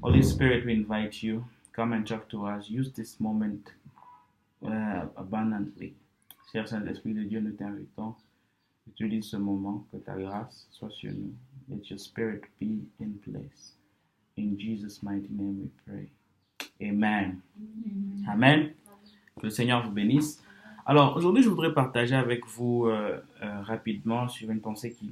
Holy Spirit, we invite you. Come and talk to us. Use this moment abundantly. Cher Saint-Esprit de Dieu, nous t'invitons. Utilise ce moment, que ta grâce soit sur nous. Let your spirit be in place. In Jesus' mighty name we pray. Amen. Amen. Que le Seigneur vous bénisse. Alors, aujourd'hui, je voudrais partager avec vous rapidement sur une pensée qui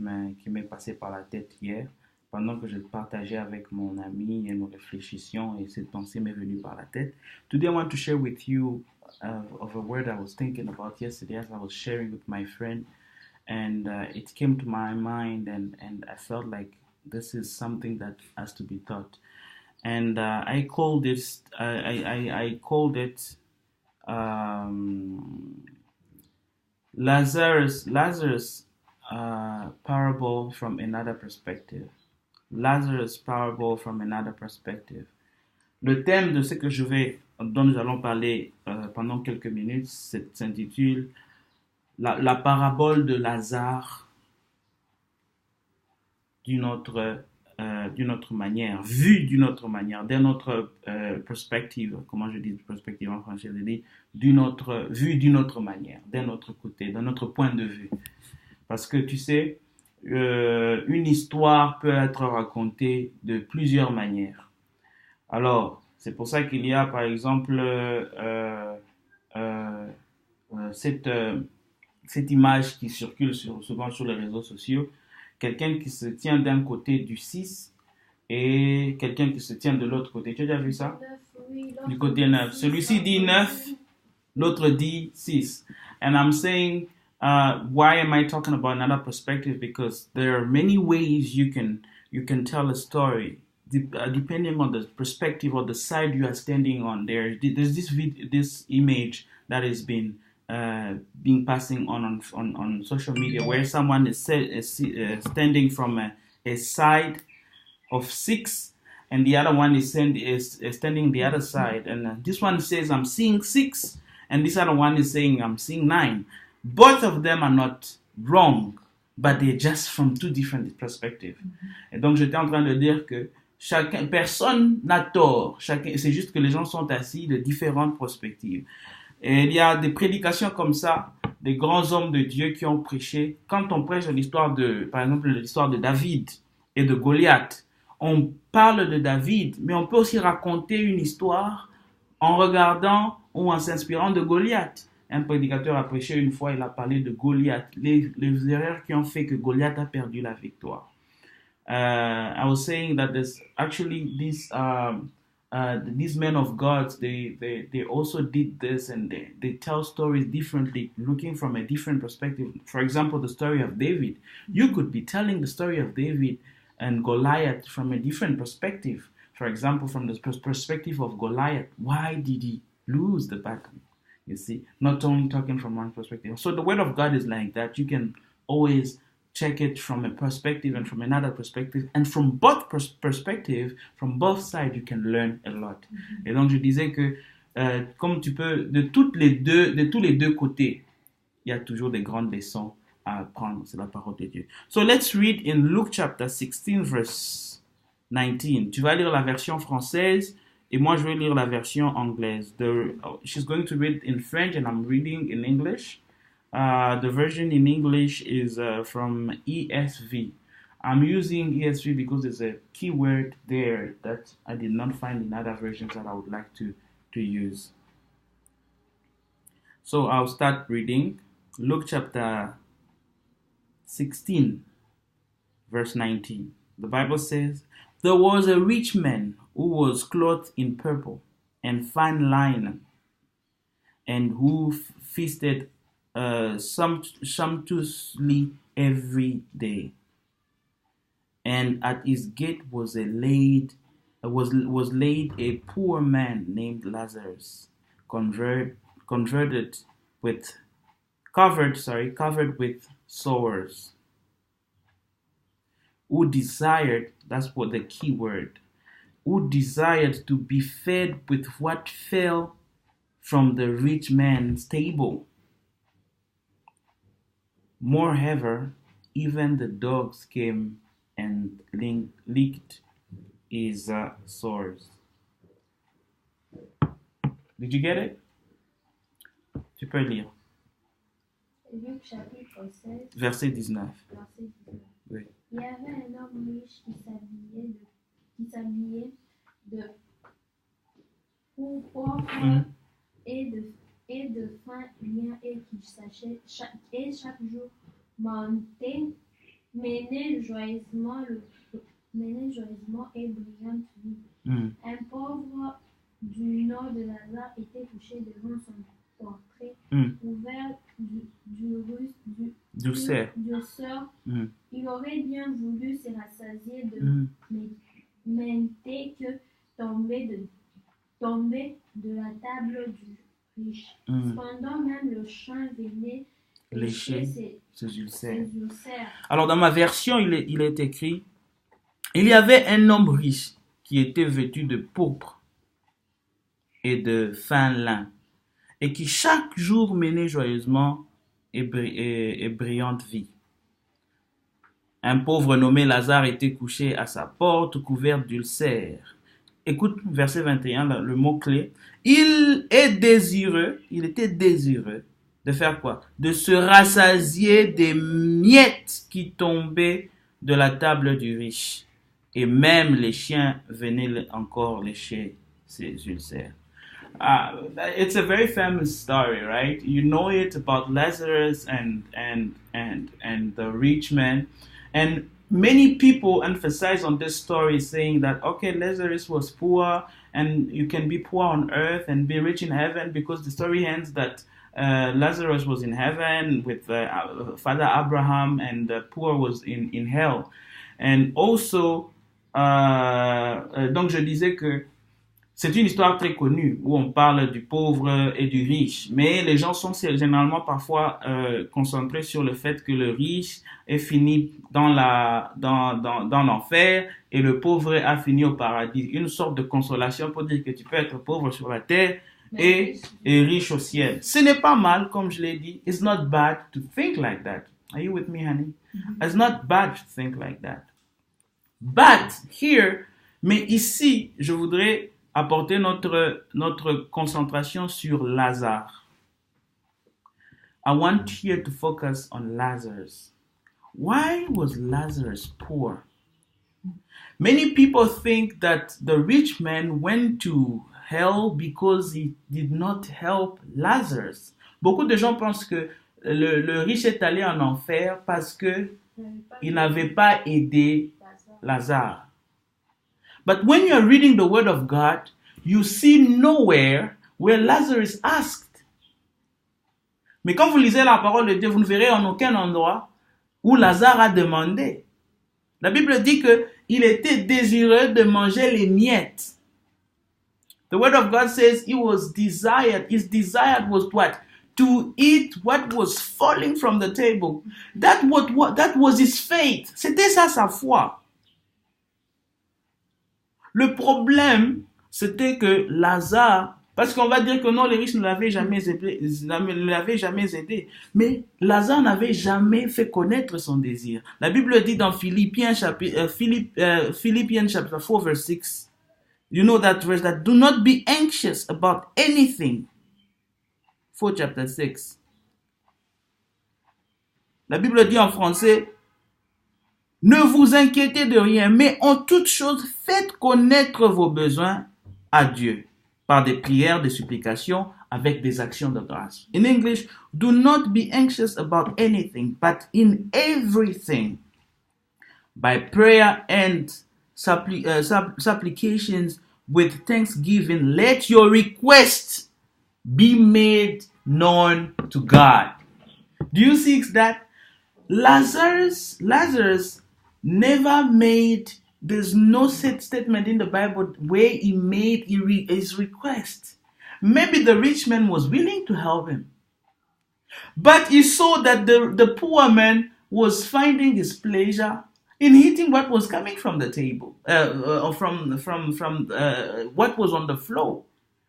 m'est passée par la tête hier, pendant que je partageais avec mon ami et nous réfléchissions, et cette pensée m'est venue par la tête. Today, I want to share with you of a word I was thinking about yesterday as I was sharing with my friend, and it came to my mind, and I felt like this is something that has to be taught. And I called this, I called it Lazarus parable from another perspective. Lazarus parable from another perspective. Le thème de ce que dont nous allons parler pendant quelques minutes s'intitule la parabole de Lazare d'une autre manière, vue d'une autre manière, d'une autre perspective. Comment je dis perspective en français? Je dis vue d'une autre manière, d'un autre côté, d'un autre point de vue. Parce que tu sais, une histoire peut être racontée de plusieurs manières. Alors, c'est pour ça qu'il y a, par exemple, cette image qui circule souvent sur les réseaux sociaux. Quelqu'un qui se tient d'un côté du 6 et quelqu'un qui se tient de l'autre côté. Tu as déjà vu ça? Du côté 9. Celui-ci dit 9, l'autre dit 6. And I'm saying, why am I talking about another perspective? Because there are many ways you can tell a story, depending on the perspective or the side you are standing on. There's this image that has been being passing on social media, where someone is standing from a side of 6, and the other one is standing the other side, and this one says I'm seeing 6, and this other one is saying I'm seeing 9. Both of them are not wrong, but they're just from two different perspectives. Et donc j'étais en train de dire que personne n'a tort, c'est juste que les gens sont assis de différentes perspectives. Et il y a des prédications comme ça, des grands hommes de Dieu qui ont prêché. Quand on prêche l'histoire par exemple, l'histoire de David et de Goliath, on parle de David, mais on peut aussi raconter une histoire en regardant ou en s'inspirant de Goliath. Un prédicateur a prêché une fois, il a parlé de Goliath, les erreurs qui ont fait que Goliath a perdu la victoire. I was saying that there's actually these men of God, they also did this, and they tell stories differently, looking from a different perspective. For example, the story of David. You could be telling the story of David and Goliath from a different perspective. For example, from the perspective of Goliath, why did he lose the battle? You see, not only talking from one perspective. So the word of God is like that. You can always check it from a perspective and from another perspective, and from both perspectives, from both sides, you can learn a lot. Et donc je disais que comme tu peux de tous les deux côtés, il y a toujours des grandes leçons à apprendre. C'est la parole de Dieu. So let's read in Luke chapter 16 verse 19. Tu vas lire la version française et moi je vais lire la version anglaise. She's going to read in French and I'm reading in English. The version in English is from ESV. I'm using ESV because there's a keyword there that I did not find in other versions that I would like to use. So I'll start reading Luke chapter 16, verse 19. The Bible says, "There was a rich man who was clothed in purple and fine linen, and who feasted sumptuously every day. And at his gate was laid a poor man named Lazarus, covered with sores, who desired," that's what the key word, "who desired to be fed with what fell from the rich man's table. Moreover, even the dogs came and licked isosaurs. Did you get it? Tu peux lire. Luc chapitre 16, Verset 19. verset 19. Oui. Il y avait un homme riche qui s'habillait de pourpre et de fin lin et qui chaque jour menait joyeusement et brillante vie. Un pauvre du nom de Lazare était couché devant son portrait ouvert d'ulcère. Il aurait bien voulu se rassasier de menter que tomber de la table du riche. Cependant, même le chien venait lécher ses ulcères. Alors, dans ma version, il est écrit: il y avait un homme riche qui était vêtu de pourpre et de fin lin, et qui chaque jour menait joyeusement et brillante vie. Un pauvre nommé Lazare était couché à sa porte, couvert d'ulcères. Écoute, verset 21, le mot-clé. Il était désireux de faire quoi? De se rassasier des miettes qui tombaient de la table du riche. Et même les chiens venaient encore lécher ses ulcères. It's a very famous story, right? You know it about Lazarus and the rich man. And many people emphasize on this story saying that, okay, Lazarus was poor and you can be poor on earth and be rich in heaven, because the story ends that Lazarus was in heaven with Father Abraham and the poor was in hell. And also, donc je disais que c'est une histoire très connue où on parle du pauvre et du riche, mais les gens sont généralement parfois concentrés sur le fait que le riche est fini dans l'enfer et le pauvre a fini au paradis. Une sorte de consolation pour dire que tu peux être pauvre sur la terre et riche au ciel. Ce n'est pas mal, comme je l'ai dit. It's not bad to think like that. Are you with me, honey? It's not bad to think like that. But here, mais ici, je voudrais apporter notre concentration sur Lazare. I want here to focus on Lazarus. Why was Lazarus poor? Many people think that the rich man went to hell because he did not help Lazarus. Beaucoup de gens pensent que le riche est allé en enfer parce que il n'avait pas aidé Lazare. But when you're reading the word of God, you see nowhere where Lazarus asked. Mais quand vous lisez la parole de Dieu, vous ne verrez en aucun endroit où Lazare a demandé. La Bible dit que il était désireux de manger les miettes. The word of God says his desire was what? To eat what was falling from the table. That was his faith. C'était ça sa foi. Le problème, c'était que Lazare, parce qu'on va dire que non, les riches ne l'avaient jamais aidé, mais Lazare n'avait jamais fait connaître son désir. La Bible dit dans Philippiens chapitre 4, verse 6, you know that verse, that do not be anxious about anything. 4 chapter 6. La Bible dit en français, ne vous inquiétez de rien, mais en toute chose, faites connaître vos besoins à Dieu par des prières, des supplications, avec des actions de grâce. In English, do not be anxious about anything, but in everything, by prayer and supplications with thanksgiving, let your requests be made known to God. Do you see that? Lazarus never made, there's no set statement in the Bible where he made his request. Maybe the rich man was willing to help him. But he saw that the poor man was finding his pleasure in eating what was coming from the table, or from what was on the floor.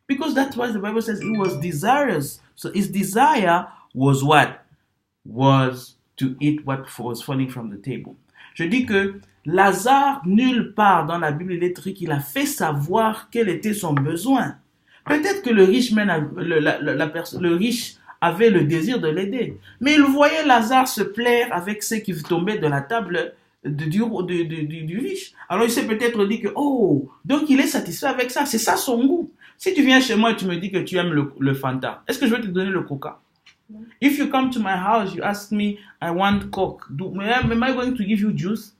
Because that's why the Bible says he was desirous. So his desire was what? Was to eat what was falling from the table. Je dis que Lazare, nulle part dans la Bible, il est écrit qu'il a fait savoir quel était son besoin. Peut-être que le riche, le riche avait le désir de l'aider. Mais il voyait Lazare se plaire avec ceux qui tombaient de la table du riche. Alors il s'est peut-être dit que, oh, donc il est satisfait avec ça. C'est ça son goût. Si tu viens chez moi et tu me dis que tu aimes le Fanta, est-ce que je vais te donner le Coca? No. If you come to my house, you ask me, I want Coke. Am I going to give you juice?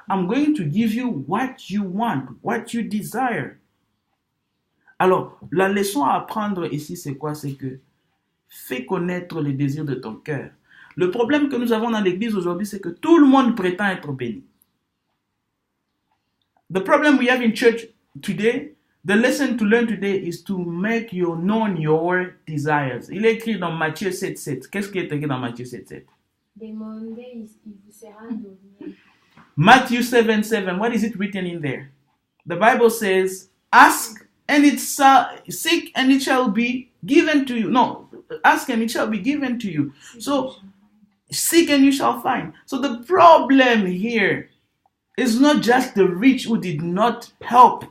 I'm going to give you what you want, what you desire. Alors, la leçon à apprendre ici, c'est quoi? C'est que fais connaître les désirs de ton cœur. Le problème que nous avons dans l'église aujourd'hui, c'est que tout le monde prétend être béni. The problem we have in church today, the lesson to learn today is to make known your desires. Il est écrit dans Matthieu 7:7. Qu'est-ce qui est écrit dans Matthieu 7:7? Demandez, il vous sera donné. Matthew 7:7. What is it written in there? The Bible says, ask and seek and it shall be given to you. No, ask and it shall be given to you. So, seek and you shall find. So the problem here is not just the rich who did not help.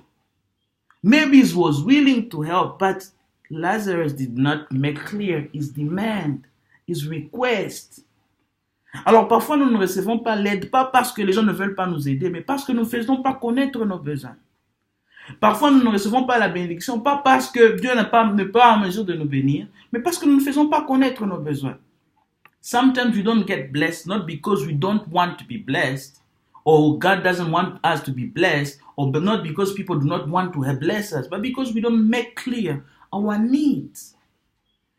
Maybe he was willing to help, but Lazarus did not make clear his demand, his request. Alors parfois nous ne recevons pas l'aide, pas parce que les gens ne veulent pas nous aider, mais parce que nous ne faisons pas connaître nos besoins. Parfois nous ne recevons pas la bénédiction, pas parce que Dieu n'est pas en mesure de nous bénir, mais parce que nous ne faisons pas connaître nos besoins. Sometimes we don't get blessed, not because we don't want to be blessed, or God doesn't want us to be blessed, or not because people do not want to bless us, but because we don't make clear our needs.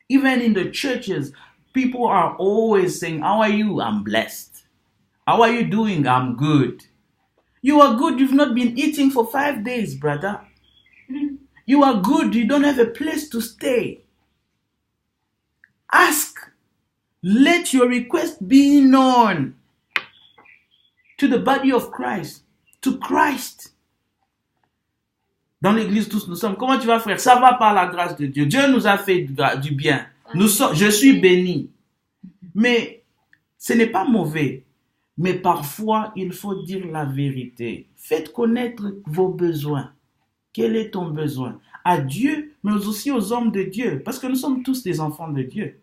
Even in the churches, people are always saying, how are you? I'm blessed. How are you doing? I'm good. You are good. You've not been eating for 5 days, brother. You are good. You don't have a place to stay. Ask. Let your request be known to the body of Christ, to Christ. Dans l'église, tous nous sommes. Comment tu vas, frère? Ça va par la grâce de Dieu. Dieu nous a fait du bien. Je suis béni. Mais ce n'est pas mauvais. Mais parfois, il faut dire la vérité. Faites connaître vos besoins. Quel est ton besoin? À Dieu, mais aussi aux hommes de Dieu. Parce que nous sommes tous des enfants de Dieu.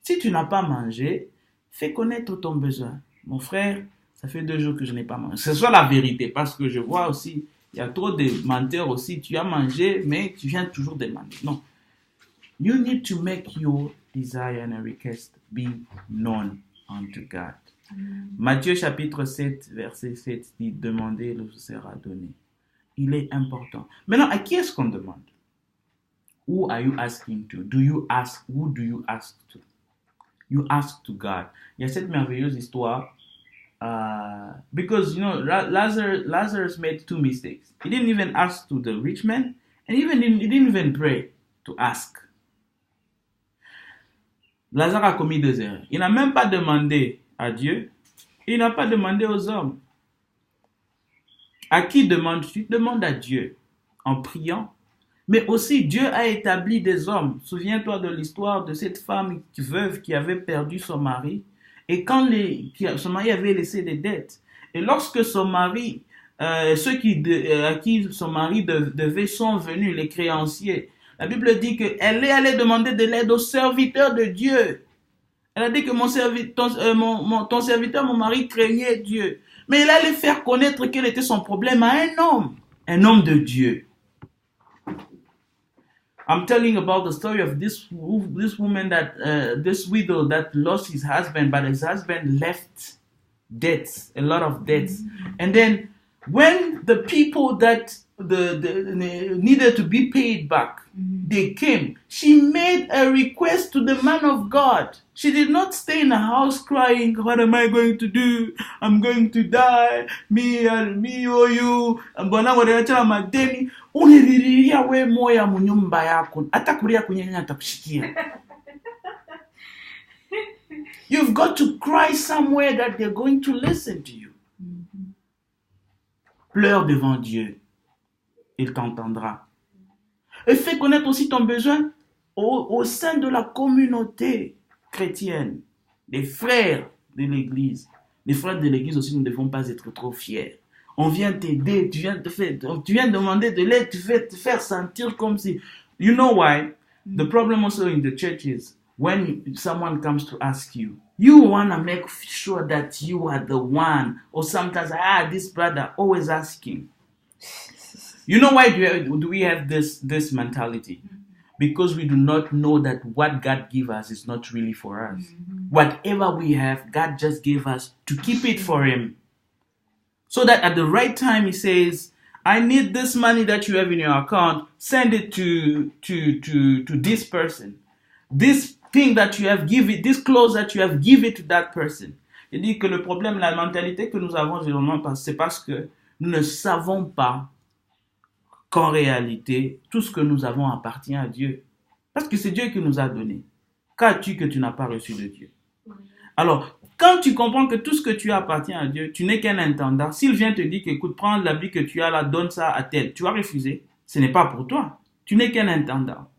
Si tu n'as pas mangé, fais connaître ton besoin. Mon frère, ça fait 2 jours que je n'ai pas mangé. C'est ça la vérité, parce que je vois aussi, il y a trop de menteurs aussi. Tu as mangé, mais tu viens toujours demander. Non. You need to make your desire and request be known unto God. Matthieu chapitre 7, verset 7 dit, demandez, il vous sera donné. Il est important. Maintenant, à qui est-ce qu'on demande? Who are you asking to? Do you ask? Who do you ask to? You ask to God. Il y a cette merveilleuse histoire. Because, you know, Lazarus made 2 mistakes. He didn't even ask to the rich man, and he didn't even pray to ask. Lazare a commis 2 erreurs. Il n'a même pas demandé à Dieu. Il n'a pas demandé aux hommes. À qui demandes-tu? Demande à Dieu en priant. Mais aussi, Dieu a établi des hommes. Souviens-toi de l'histoire de cette femme veuve qui avait perdu son mari. Et quand son mari avait laissé des dettes. Et lorsque son mari, ceux à qui son mari devait sont venus, les créanciers, la Bible dit qu'elle est allée demander de l'aide aux serviteurs de Dieu. Elle a dit que ton serviteur, mon mari, craignait Dieu. Mais il allait faire connaître quel était son problème à un homme de Dieu. I'm telling about the story of this woman this widow that lost his husband, but his husband left debts, a lot of debts. And then when the people that needed to be paid back, they came, she made a request to the man of God. She did not stay in a house crying, what am I going to do? I'm going to die. Me or you. Mbona wanacha madeni. Uniriria we moya munyumba yako. Atakuria kunyanya atakushikia. You've got to cry somewhere that they're going to listen to you. Pleure devant Dieu. Il t'entendra. Et fais connaître aussi ton besoin au sein de la communauté chrétienne, les frères de l'église. Les frères de l'église aussi, nous ne devons pas être trop fiers. On vient t'aider, tu viens demander de l'aide, tu veux te faire sentir comme si... You know why? The problem also in the church is when someone comes to ask you, you want to make sure that you are the one. Or sometimes, this brother always asking. You know why do we have this mentality? Because we do not know that what God gives us is not really for us. Whatever we have, God just gave us to keep it for Him. So that at the right time He says, I need this money that you have in your account, send it to this person. This thing that you have, give it, this clothes that you have, give it to that person. Il dit que le problème, la mentalité que nous avons généralement, c'est parce que nous ne savons pas qu'en réalité, tout ce que nous avons appartient à Dieu. Parce que c'est Dieu qui nous a donné. Qu'as-tu que tu n'as pas reçu de Dieu? Alors, quand tu comprends que tout ce que tu as appartient à Dieu, tu n'es qu'un intendant. S'il vient te dire qu'écoute, prends l'habit que tu as là, donne ça à tel, tu vas refuser. Ce n'est pas pour toi. Tu n'es qu'un intendant.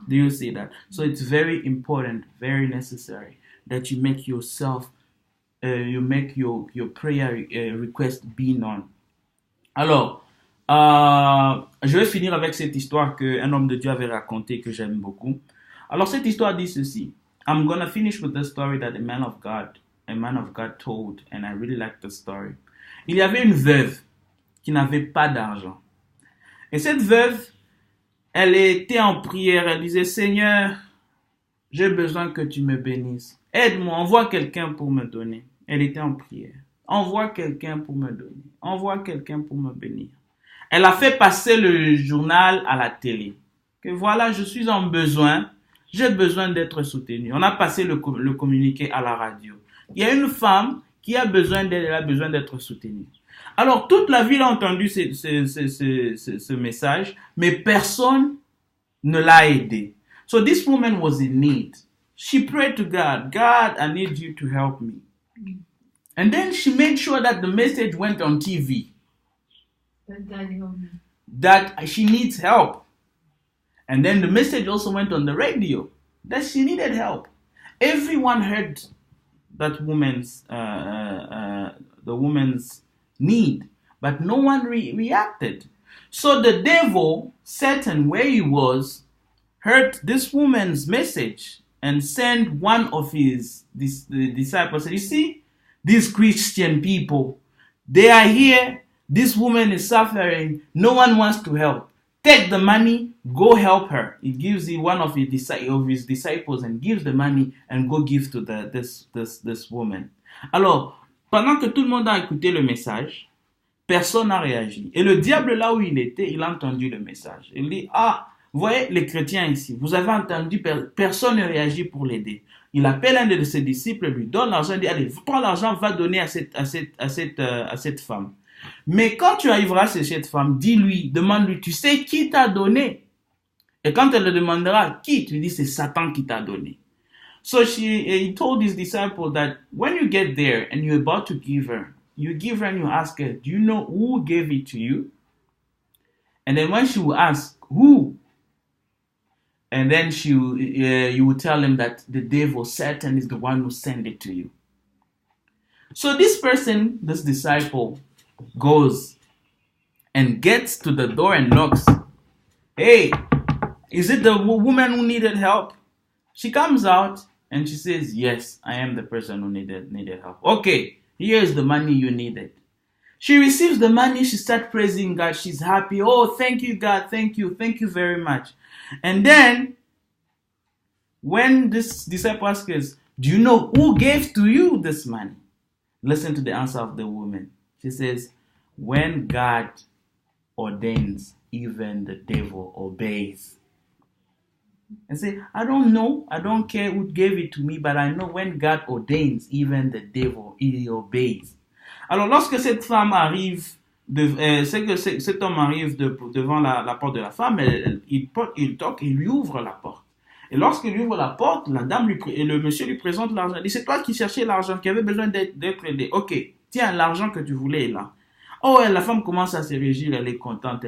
Do you see that? So it's very important, very necessary that you make yourself, you make your prayer request be known. Alors, je vais finir avec cette histoire qu'un homme de Dieu avait racontée que j'aime beaucoup. Alors, cette histoire dit ceci. I'm going to finish with the story that a man of God told, and I really like the story. Il y avait une veuve qui n'avait pas d'argent. Et cette veuve, elle était en prière, elle disait, Seigneur, j'ai besoin que tu me bénisses. Aide-moi, envoie quelqu'un pour me donner. Elle était en prière. Envoie quelqu'un pour me donner. Envoie quelqu'un pour me bénir. Elle a fait passer le journal à la télé. Que voilà, je suis en besoin. J'ai besoin d'être soutenu. On a passé le communiqué à la radio. Il y a une femme qui a besoin d'aide, elle a besoin d'être soutenue. Alors, toute la ville a entendu ce message, mais personne ne l'a aidé. So this woman was in need. She prayed to God, God, I need you to help me. And then she made sure that the message went on TV. That she needs help. And then the message also went on the radio that she needed help. Everyone heard that the woman's need, but no one reacted. So the devil, Satan, where he was, heard this woman's message and sent one of his disciples. You see, these Christian people, they are here. This woman is suffering. No one wants to help. Take the money, go help her. He gives one of his disciples and gives the money and go give to this woman. Alors, pendant que tout le monde a écouté le message, personne n'a réagi. Et le diable, là où il était, il a entendu le message. Il dit, vous voyez les chrétiens ici, vous avez entendu, personne ne réagit pour l'aider. Il appelle un de ses disciples, lui donne l'argent, il dit, allez, prends l'argent, va donner à cette femme. Mais quand tu arriveras chez cette femme, dis-lui, demande-lui, tu sais qui t'a donné? Et quand elle le demandera, qui? Tu dis, c'est Satan qui t'a donné. So he told his disciple that when you get there and you're about to give her and you ask her, do you know who gave it to you? And then when she will ask, who? And then you will tell him that the devil, Satan, is the one who sent it to you. So this person, this disciple, goes and gets to the door and knocks. Hey, is it the woman who needed help? She comes out and she says, yes, I am the person who needed help. Okay, here's the money you needed. She receives the money, she starts praising God, she's happy. Oh, thank you, God, thank you very much. And then, when this disciple asks, do you know who gave to you this money? Listen to the answer of the woman. She says, when God ordains, even the devil obeys. And say, I don't know, I don't care who gave it to me, but I know when God ordains, even the devil, he obeys. Alors, lorsque cette femme arrive, cet homme arrive devant la porte de la femme, il toque, il lui ouvre la porte. Et lorsqu'il ouvre la porte, le monsieur lui présente l'argent. Il dit, c'est toi qui cherchais l'argent, qui avait besoin d'être aidé. Ok, tiens, l'argent que tu voulais est là. Oh, la femme commence à se régir, elle est contente.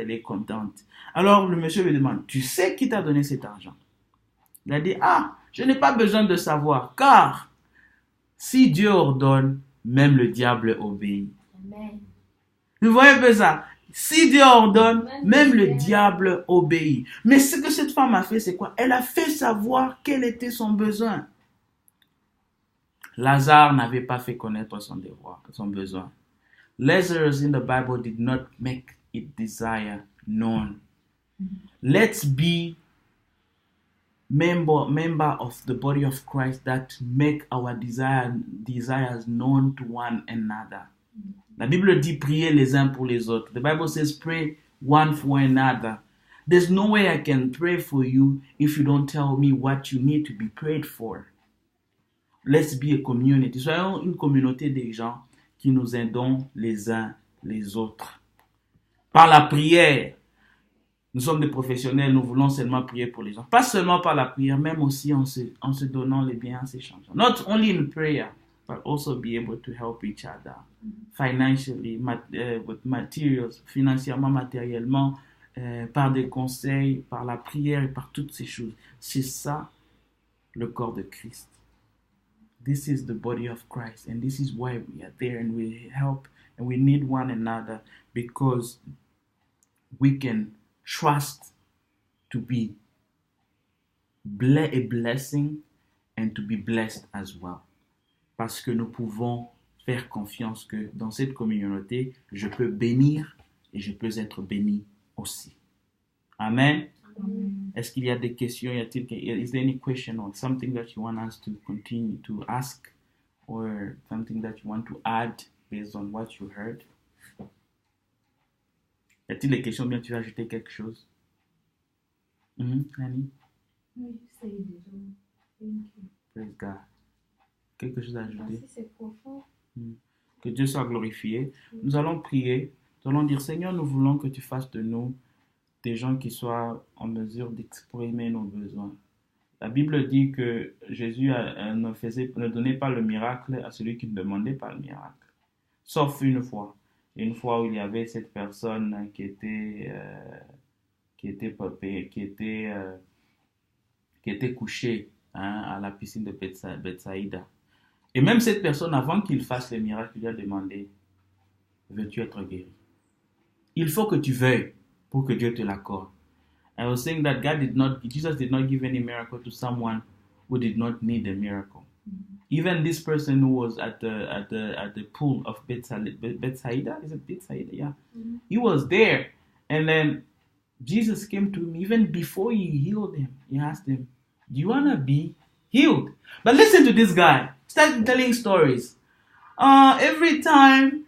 Alors, le monsieur lui demande, tu sais qui t'a donné cet argent? Il a dit, je n'ai pas besoin de savoir, car si Dieu ordonne, même le diable obéit. Amen. Vous voyez un peu ça? Si Dieu ordonne, même le diable obéit. Mais ce que cette femme a fait, c'est quoi? Elle a fait savoir quel était son besoin. Lazare n'avait pas fait connaître son devoir, son besoin. Lazarus in the Bible did not make its desire known. Let's be member of the body of Christ that make our desires known to one another. La Bible dit prier les uns pour les autres. The Bible says pray one for another. There's no way I can pray for you if you don't tell me what you need to be prayed for. Let's be a community. Soyons une communauté des gens qui nous aidons les uns les autres. Par la prière, nous sommes des professionnels, nous voulons seulement prier pour les gens. Pas seulement par la prière, même aussi en se donnant les biens, en s'échangeant. Not only in prayer, but also be able to help each other. Financially, with materials, financièrement, matériellement, par des conseils, par la prière et par toutes ces choses. C'est ça, le corps de Christ. This is the body of Christ, and this is why we are there, and we help, and we need one another, because we can trust to be a blessing and to be blessed as well. Parce que nous pouvons faire confiance que dans cette communauté, je peux bénir et je peux être béni aussi. Amen. Est-ce qu'il y a des questions? Is there any question or something that you want us to continue to ask, or something that you want to add based on what you heard? Y a-t-il des questions? Bien, tu veux ajouter quelque chose? Annie? Oui, c'est déjà. Thank you. Praise God. Quelque chose à ajouter? Merci, c'est profond. Que Dieu soit glorifié. Nous allons prier. Nous allons dire, Seigneur, nous voulons que tu fasses de nous des gens qui soient en mesure d'exprimer nos besoins. La Bible dit que Jésus ne donnait pas le miracle à celui qui ne demandait pas le miracle. Sauf une fois où il y avait cette personne qui était couchée à la piscine de Bethsaïda. Et même cette personne, avant qu'il fasse le miracle, lui a demandé, veux-tu être guéri? Il faut que tu veuilles pour que Dieu te l'accorde. I was saying that Jesus did not give any miracle to someone who did not need a miracle. Even this person who was at the pool of Bethsaida, is it Bethsaida? Yeah. He was there, and then Jesus came to him even before he healed him. He asked him, do you want to be healed? But listen to this guy. Start telling stories. Every time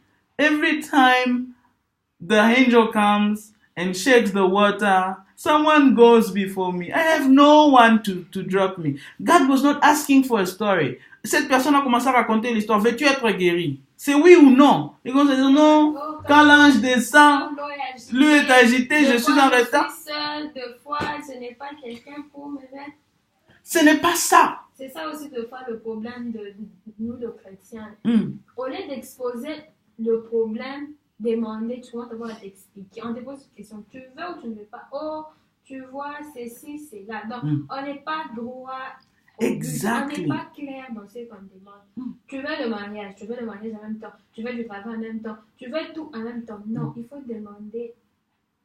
the angel comes and shakes the water, someone goes before me. I have no one to drop me. God was not asking for a story. Cette personne a commencé à raconter l'histoire. Veux-tu être guéri? C'est oui ou non? Et quand on dit non, quand l'ange descend, l'eau est agitée, je suis en retard. Je suis seule, deux fois, ce n'est pas quelqu'un pour me mettre. Ce n'est pas ça. C'est ça aussi, deux fois, le problème de nous, les chrétiens. Au lieu d'exposer le problème, demander, tu vois, devoir t'expliquer. On te pose une question, tu veux ou tu ne veux pas? Oh, tu vois, c'est ci, c'est là. Donc, on n'est pas droit. Exactly. On n'est pas clair dans ce qu'on demande. Tu veux le mariage en même temps. Tu veux du travail en même temps. Tu veux tout en même temps. Non, il faut demander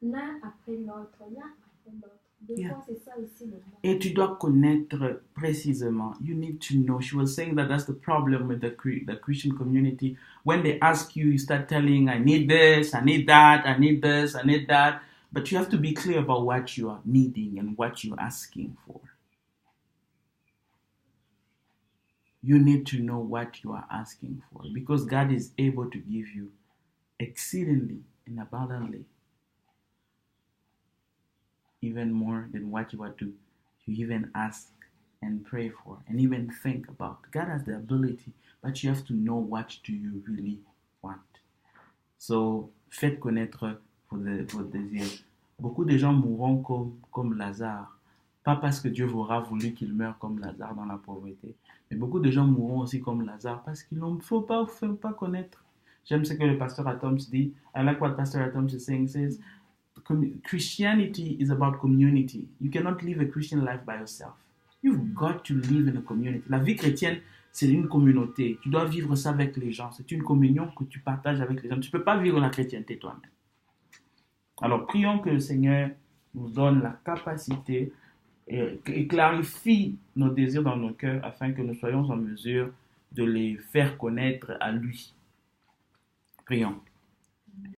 l'un après l'autre, Des fois, c'est ça aussi le mal. Et tu dois connaître précisément. You need to know. She was saying that that's the problem with the Christian community. When they ask you, you start telling, I need this, I need that, I need this, I need that. But you have to be clear about what you are needing and what you're asking for. You need to know what you are asking for, because God is able to give you exceedingly and abundantly, even more than what you are to even ask and pray for and even think about. God has the ability, but you have to know what do you really want. So, faites connaître vos désirs. Beaucoup de gens mourront comme Lazare. Pas parce que Dieu aura voulu qu'ils meurent comme Lazare dans la pauvreté. Mais beaucoup de gens mourront aussi comme Lazare parce qu'ils ne faut pas connaître. J'aime ce que le pasteur Atoms dit. I like what Pastor Atoms is saying. He says, Christianity is about community. You cannot live a Christian life by yourself. You've got to live in a community. La vie chrétienne c'est une communauté. Tu dois vivre ça avec les gens. C'est une communion que tu partages avec les gens. Tu ne peux pas vivre la chrétienté toi-même. Alors, prions que le Seigneur nous donne la capacité et clarifie nos désirs dans nos cœurs afin que nous soyons en mesure de les faire connaître à lui. Prions.